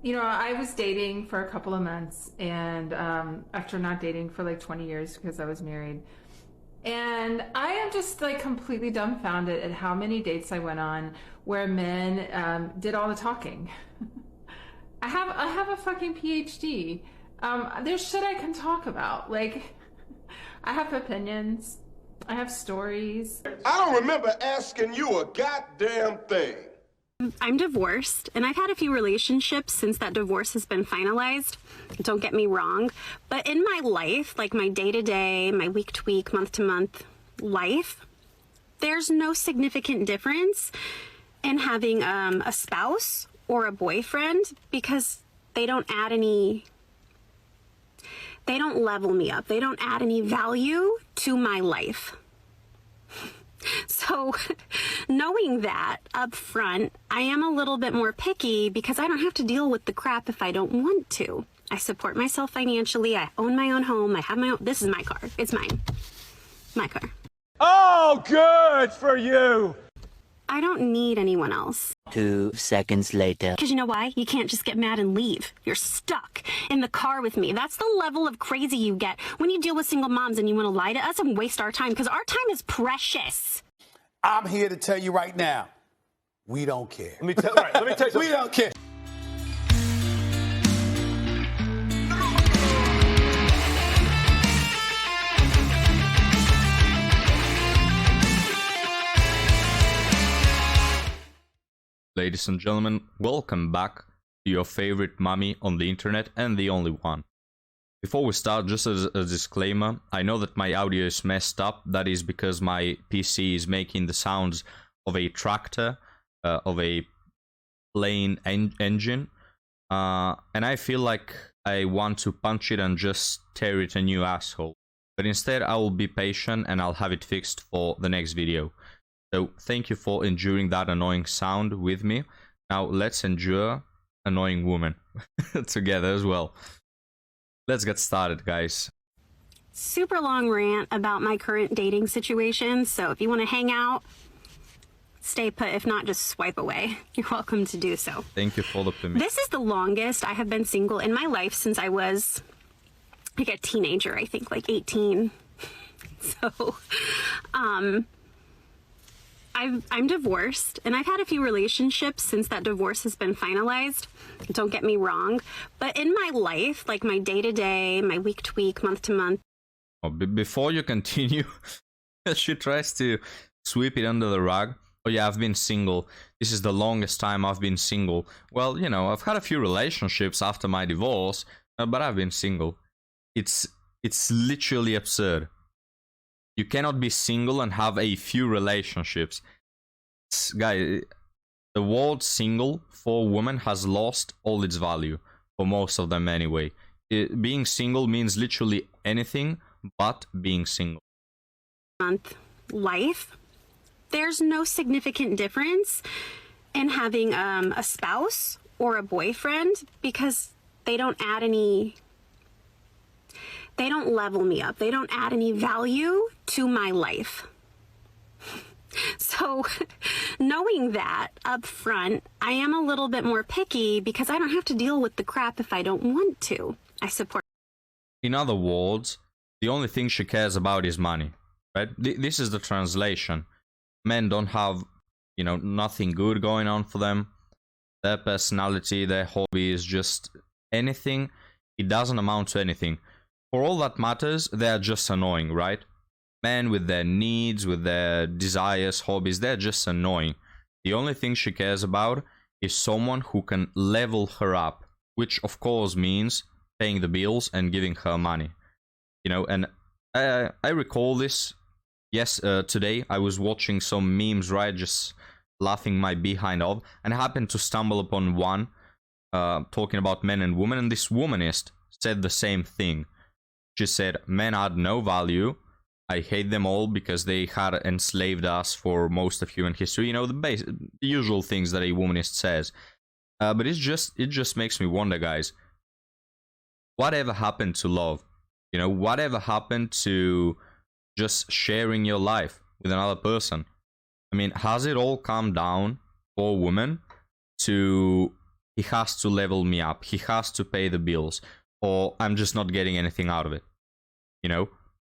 I was dating for a couple of months, and after not dating for like 20 years because I was married. And I am just like completely dumbfounded at how many dates I went on where men did all the talking. I have a fucking PhD. There's shit I can talk about. Like, I have opinions. I have stories. I don't remember asking you a goddamn thing. I'm divorced, and I've had a few relationships since that divorce has been finalized. Don't get me wrong. But in my life, like my day-to-day, my week-to-week, month-to-month life, there's no significant difference in having a spouse or a boyfriend because they don't level me up. They don't add any value to my life. So knowing that up front, I am a little bit more picky because I don't have to deal with the crap if I don't want to. I support myself financially. I own my own home. I have my own. This is my car. It's mine. My car. Oh, good for you. I don't need anyone else. 2 seconds later. Because you know why? You can't just get mad and leave. You're stuck in the car with me. That's the level of crazy you get when you deal with single moms and you want to lie to us and waste our time because our time is precious. I'm here to tell you right now, we don't care. Let me tell you something. We don't care. Ladies and gentlemen, welcome back to your favorite mommy on the internet and the only one. Before we start, just as a disclaimer, I know that my audio is messed up. That is because my PC is making the sounds of a tractor, of a plane engine. And I feel like I want to punch it and just tear it a new asshole. But instead, I will be patient and I'll have it fixed for the next video. So thank you for enduring that annoying sound with me. Now let's endure annoying woman together as well. Let's get started, guys. Super long rant about my current dating situation. So if you want to hang out, stay put. If not, just swipe away. You're welcome to do so. Thank you for the permission. This is the longest I have been single in my life since I was like a teenager, I think like 18. So, I'm divorced, and I've had a few relationships since that divorce has been finalized. Don't get me wrong. But in my life, like my day-to-day, my week-to-week, month-to-month. Oh, before you continue, she tries to sweep it under the rug. Oh yeah, I've been single. This is the longest time I've been single. Well, you know, I've had a few relationships after my divorce, but I've been single. It's literally absurd. You cannot be single and have a few relationships. Guys, the word single for women has lost all its value, for most of them anyway. Being single means literally anything but being single. Month life, there's no significant difference in having a spouse or a boyfriend because they don't level me up. They don't add any value to my life. So knowing that up front, I am a little bit more picky because I don't have to deal with the crap if I don't want to. I support. In other words, the only thing she cares about is money, right? This is the translation. Men don't have, you know, nothing good going on for them. Their personality, their hobby is just anything. It doesn't amount to anything. For all that matters, they're just annoying, right? Men with their needs, with their desires, hobbies, they're just annoying. The only thing she cares about is someone who can level her up, which of course means paying the bills and giving her money. You know, and I recall this. Yes, today I was watching some memes, right? Just laughing my behind off, and I happened to stumble upon one talking about men and women, and this womanist said the same thing. She said, men add no value. I hate them all because they had enslaved us for most of human history. You know, the usual things that a womanist says. But it just makes me wonder, guys. Whatever happened to love? You know, whatever happened to just sharing your life with another person? I mean, has it all come down for women to he has to level me up, he has to pay the bills, or I'm just not getting anything out of it. You know,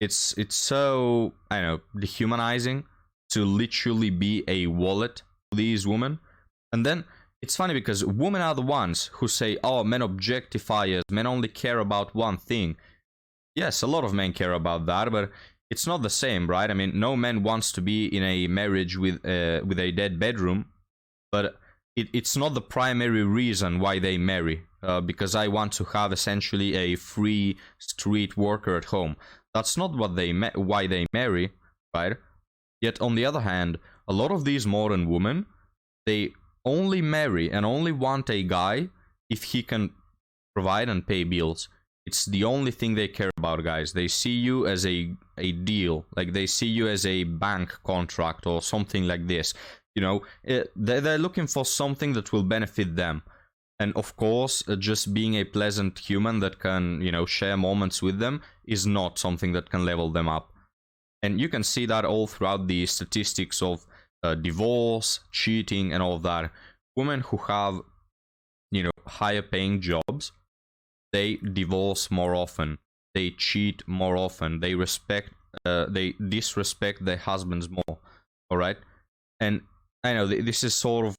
it's so, I don't know, dehumanizing to literally be a wallet for these women. And then it's funny because women are the ones who say, oh, men objectify us, men only care about one thing. Yes, a lot of men care about that, but it's not the same, right? I mean, no man wants to be in a marriage with a dead bedroom, but it's not the primary reason why they marry, because I want to have essentially a free street worker at home. That's not what why they marry, right? Yet on the other hand, a lot of these modern women, they only marry and only want a guy if he can provide and pay bills. It's the only thing they care about, guys. They see you as a deal, like they see you as a bank contract or something like this. You know, they're looking for something that will benefit them. And of course, just being a pleasant human that can, you know, share moments with them is not something that can level them up. And you can see that all throughout the statistics of divorce, cheating, and all of that. Women who have, you know, higher paying jobs, they divorce more often, they cheat more often, they disrespect their husbands more. All right, and I know this is sort of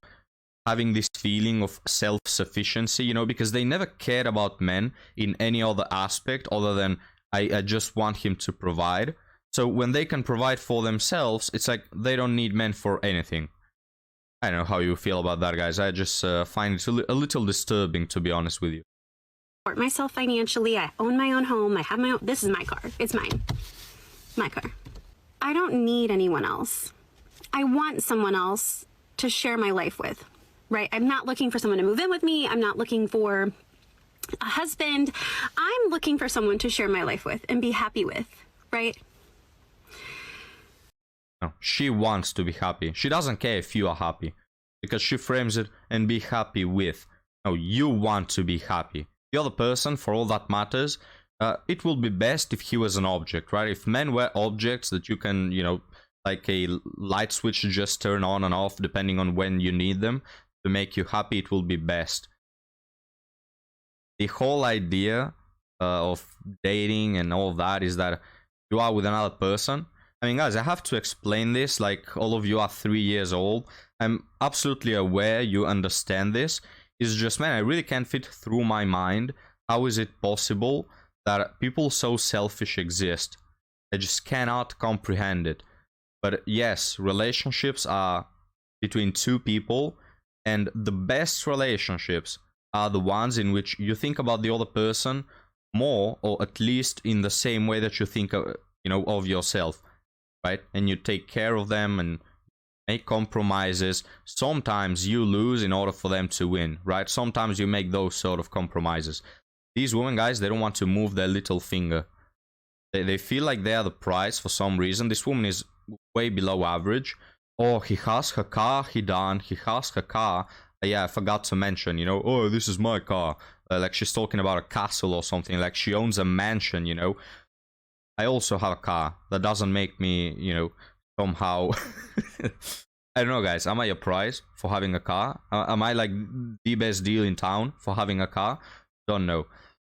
having this feeling of self-sufficiency, you know, because they never cared about men in any other aspect other than I just want him to provide. So when they can provide for themselves, it's like they don't need men for anything. I don't know how you feel about that, guys. I just find it a little disturbing, to be honest with you. Support myself financially. I own my own home. I have my own. This is my car. It's mine. My car. I don't need anyone else. I want someone else to share my life with, right? I'm not looking for someone to move in with me. I'm not looking for a husband. I'm looking for someone to share my life with and be happy with, right? No, she wants to be happy. She doesn't care if you are happy, because she frames it and be happy with. No, you want to be happy. The other person, for all that matters, it will be best if he was an object, right? If men were objects that you can, you know, like a light switch, just turn on and off depending on when you need them to make you happy, it will be best. The whole idea of dating and all of that is that you are with another person. I mean, guys, I have to explain this, like all of you are 3 years old. I'm absolutely aware you understand this. It's just, man, I really can't fit through my mind. How is it possible that people so selfish exist? I just cannot comprehend it. But yes, relationships are between two people, and the best relationships are the ones in which you think about the other person more, or at least in the same way that you think, you know, of yourself, right? And you take care of them and make compromises. Sometimes you lose in order for them to win, right? Sometimes you make those sort of compromises. These women, guys, they don't want to move their little finger. They feel like they are the prize for some reason. This woman is way below average. Oh, he has her car, he has her car. Yeah, I forgot to mention, you know, oh, this is my car. Like she's talking about a castle or something, like she owns a mansion, you know. I also have a car. That doesn't make me, you know, somehow I don't know, guys. Am I a prize for having a car? Am I like the best deal in town for having a car? Don't know.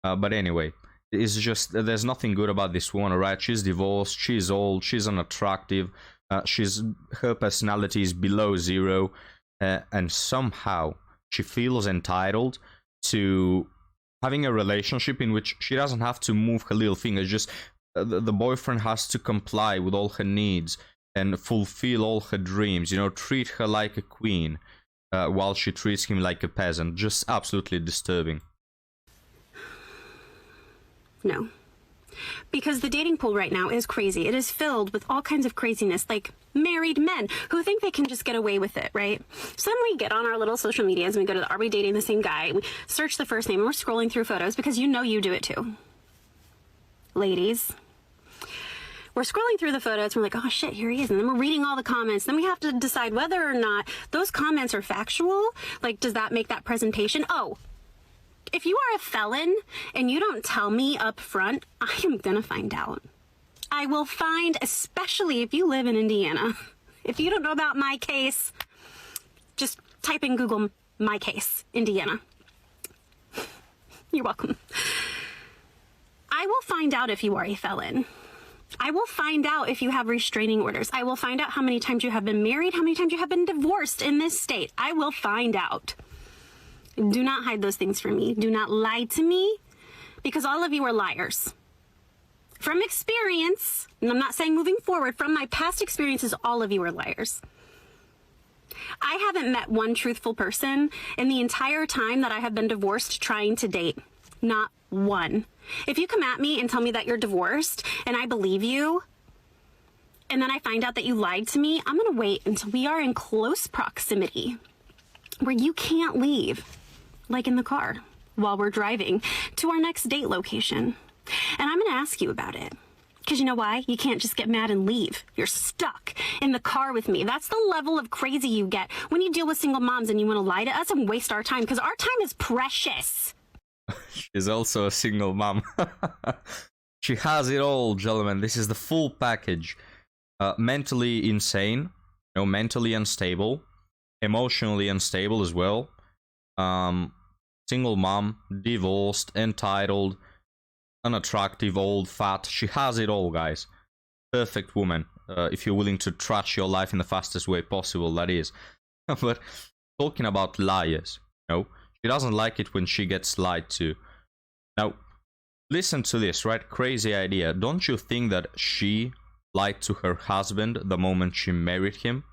But anyway, it's just there's nothing good about this woman, right? She's divorced, she's old, she's unattractive, her personality is below zero, and somehow she feels entitled to having a relationship in which she doesn't have to move her little finger. Just the boyfriend has to comply with all her needs and fulfill all her dreams, you know, treat her like a queen, while she treats him like a peasant. Just absolutely disturbing. No. Because the dating pool right now is crazy. It is filled with all kinds of craziness, like married men who think they can just get away with it, right? So then we get on our little social medias and we go to the Are We Dating the Same Guy? We search the first name and we're scrolling through photos because you know you do it too. Ladies. We're scrolling through the photos and we're like, oh shit, here he is. And then we're reading all the comments. Then we have to decide whether or not those comments are factual. Like, does that make that presentation? Oh, if you are a felon and you don't tell me up front, I am gonna find out. I will find, especially if you live in Indiana. If you don't know about my case, just type in Google my case, Indiana. You're welcome. I will find out if you are a felon. I will find out if you have restraining orders. I will find out how many times you have been married, how many times you have been divorced in this state. I will find out. Do not hide those things from me. Do not lie to me, because all of you are liars. From experience, and I'm not saying moving forward, from my past experiences, all of you are liars. I haven't met one truthful person in the entire time that I have been divorced trying to date. Not one. If you come at me and tell me that you're divorced and I believe you, and then I find out that you lied to me, I'm going to wait until we are in close proximity where you can't leave, like in the car, while we're driving to our next date location. And I'm going to ask you about it. Because you know why? You can't just get mad and leave. You're stuck in the car with me. That's the level of crazy you get when you deal with single moms and you want to lie to us and waste our time, because our time is precious. She's also a single mom. She has it all, gentlemen. This is the full package. Mentally insane, mentally unstable, emotionally unstable as well. Single mom, divorced, entitled, unattractive, old, fat. She has it all, guys. Perfect woman. If you're willing to trash your life in the fastest way possible, that is. But talking about liars, she doesn't like it when she gets lied to. Now, listen to this, right? Crazy idea. Don't you think that she lied to her husband the moment she married him?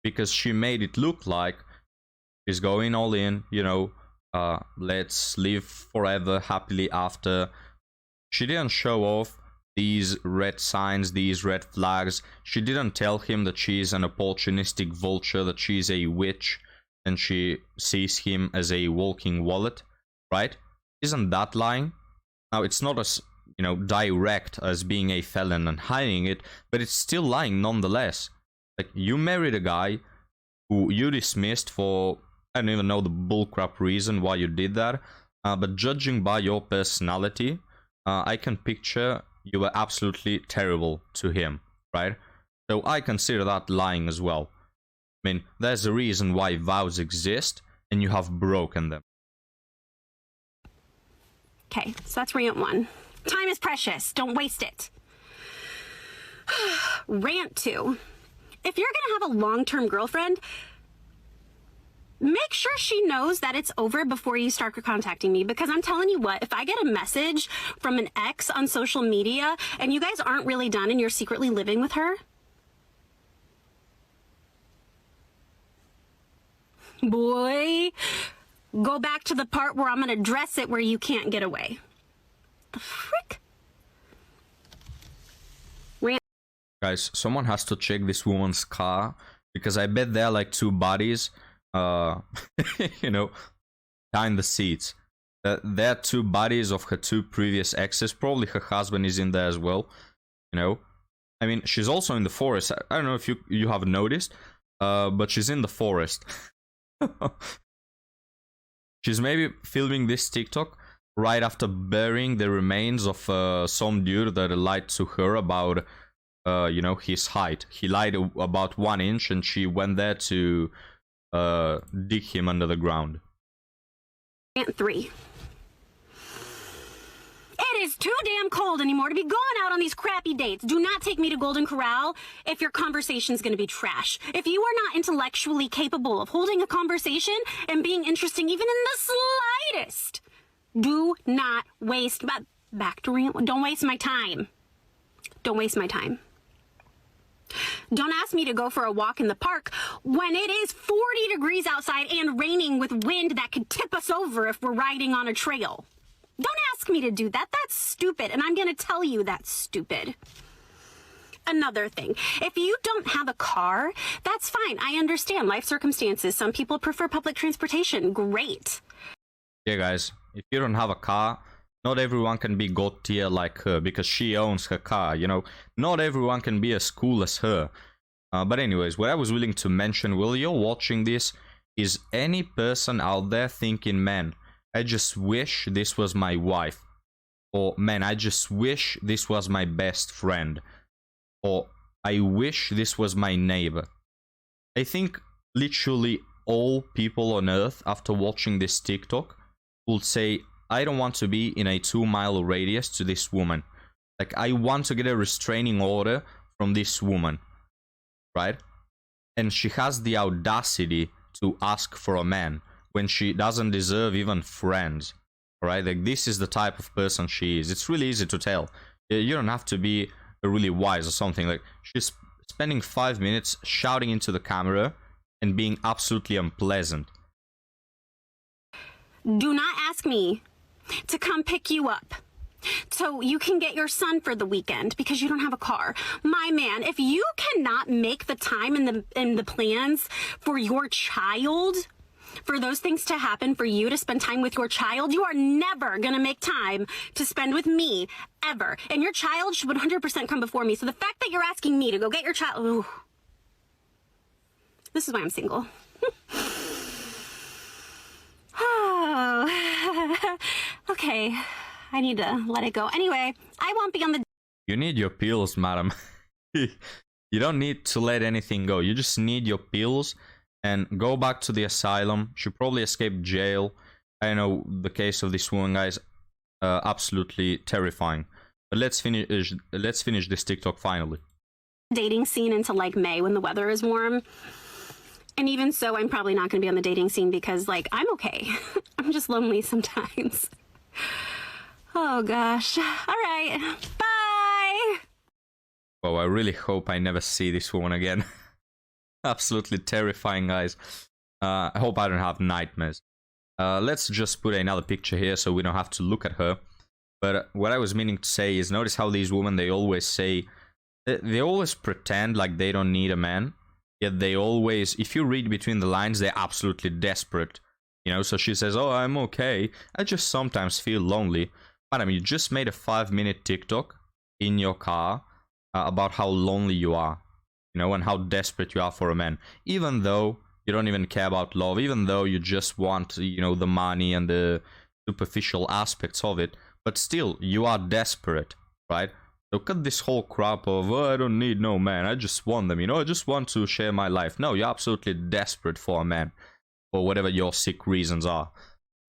Because she made it look like she's going all in, let's live forever happily after. She didn't show off these red signs, these red flags. She didn't tell him that she's an opportunistic vulture, that she's a witch, and she sees him as a walking wallet, right? Isn't that lying? Now, it's not as, direct as being a felon and hiding it, but it's still lying nonetheless. Like, you married a guy who you dismissed for, I don't even know the bullcrap reason why you did that, but judging by your personality, I can picture you were absolutely terrible to him, right? So I consider that lying as well. I mean, there's a reason why vows exist, and you have broken them. Okay, so that's rant 1. Time is precious. Don't waste it. Rant 2. If you're going to have a long-term girlfriend, make sure she knows that it's over before you start contacting me, because I'm telling you what, if I get a message from an ex on social media and you guys aren't really done and you're secretly living with her, boy, go back to the part where I'm going to dress it where you can't get away. The frick? Guys, someone has to check this woman's car, because I bet there are like 2 bodies, behind the seats. There are 2 bodies of her 2 previous exes. Probably her husband is in there as well. I mean, she's also in the forest. I don't know if you have noticed, but she's in the forest. She's maybe filming this TikTok right after burying the remains of some dude that lied to her about, his height. He lied about 1 inch, and she went there to dig him under the ground. Rant 3. It is too damn cold anymore to be going out on these crappy dates. Do not take me to Golden Corral if your conversation's going to be trash. If you are not intellectually capable of holding a conversation and being interesting even in the slightest, do not waste back to rant. Don't waste my time. Don't waste my time. Don't ask me to go for a walk in the park when it is 40 degrees outside and raining with wind that could tip us over if we're riding on a trail. Don't ask me to do that. That's stupid, and I'm going to tell you that's stupid. Another thing, if you don't have a car, that's fine. I understand life circumstances. Some people prefer public transportation. Great. Yeah, guys, if you don't have a car, not everyone can be God tier like her, because she owns her car, Not everyone can be as cool as her. But anyways, what I was willing to mention while you're watching this is any person out there thinking, man, I just wish this was my wife. Or, man, I just wish this was my best friend. Or, I wish this was my neighbor. I think literally all people on earth, after watching this TikTok, would say, I don't want to be in a 2-mile radius to this woman. Like, I want to get a restraining order from this woman, right? And she has the audacity to ask for a man when she doesn't deserve even friends, right? Like, this is the type of person she is. It's really easy to tell. You don't have to be really wise or something. Like, she's spending 5 minutes shouting into the camera and being absolutely unpleasant. Do not ask me to come pick you up so you can get your son for the weekend because you don't have a car. My man, if you cannot make the time and the plans for your child, for those things to happen, for you to spend time with your child, you are never going to make time to spend with me, ever. And your child should 100% come before me. So the fact that you're asking me to go get your child... Ooh, this is why I'm single. Oh, okay. I need to let it go. Anyway, I won't be on the... You need your pills, madam. You don't need to let anything go. You just need your pills and go back to the asylum. She probably escaped jail. I know the case of this woman, guys, absolutely terrifying. But let's finish this TikTok finally. dating scene until like May when the weather is warm. And even so, I'm probably not going to be on the dating scene because, like, I'm okay. I'm just lonely sometimes. Oh, gosh. All right. Bye. Well, I really hope I never see this woman again. Absolutely terrifying, guys. I hope I don't have nightmares. Let's just put another picture here so we don't have to look at her. But what I was meaning to say is, notice how these women, they always say... They always pretend like they don't need a man. Yet they always, if you read between the lines, they're absolutely desperate. You know, so she says, oh, I'm okay. I just sometimes feel lonely. Madam, you just made a 5-minute TikTok in your car about how lonely you are. You know, and how desperate you are for a man. Even though you don't even care about love. Even though you just want, you know, the money and the superficial aspects of it. But still, you are desperate, right? So cut this whole crap of, oh, I don't need no man, I just want them, you know, I just want to share my life. No, you're absolutely desperate for a man, for whatever your sick reasons are.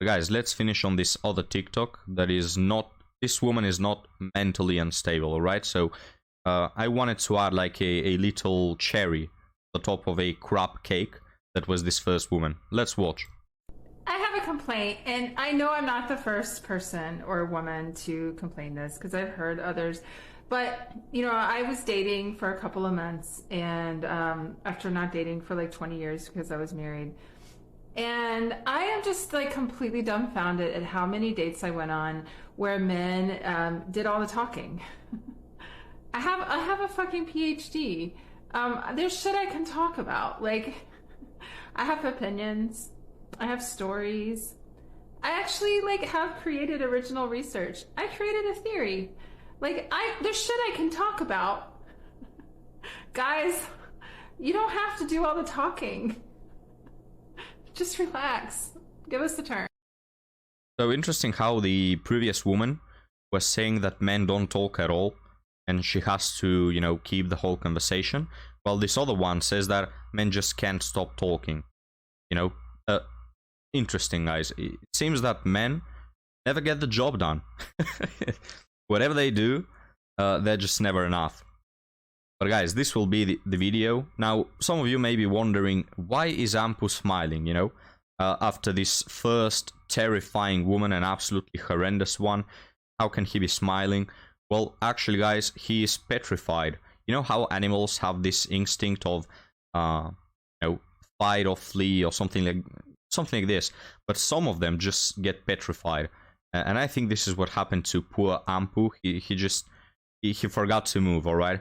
But guys, let's finish on this other TikTok that is not, this woman is not mentally unstable, alright? So, I wanted to add like a little cherry on the top of a crap cake that was this first woman. Let's watch. I have a complaint, and I know I'm not the first person or woman to complain this because I've heard others. But, you know, I was dating for a couple of months, and after not dating for like 20 years because I was married. And I am just like completely dumbfounded at how many dates I went on where men did all the talking. I have a fucking PhD. There's shit I can talk about. Like, I have opinions. I have stories. I actually like have created original research. I created a theory. Like, there's shit I can talk about. Guys, you don't have to do all the talking. Just relax. Give us the turn. So interesting how the previous woman was saying that men don't talk at all. And she has to, you know, keep the whole conversation. While this other one says that men just can't stop talking. You know, interesting, guys. It seems that men never get the job done. Whatever they do, they're just never enough. But guys, this will be the video. Now, some of you may be wondering, why is Ampu smiling, you know? After this first terrifying woman, an absolutely horrendous one, how can he be smiling? Well, actually, guys, he is petrified. You know how animals have this instinct of, you know, fight or flee or something like this. But some of them just get petrified. And I think this is what happened to poor Ampu. He forgot to move, alright?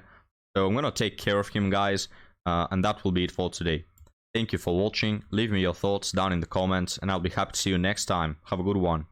So I'm gonna take care of him, guys. And that will be it for today. Thank you for watching. Leave me your thoughts down in the comments. And I'll be happy to see you next time. Have a good one.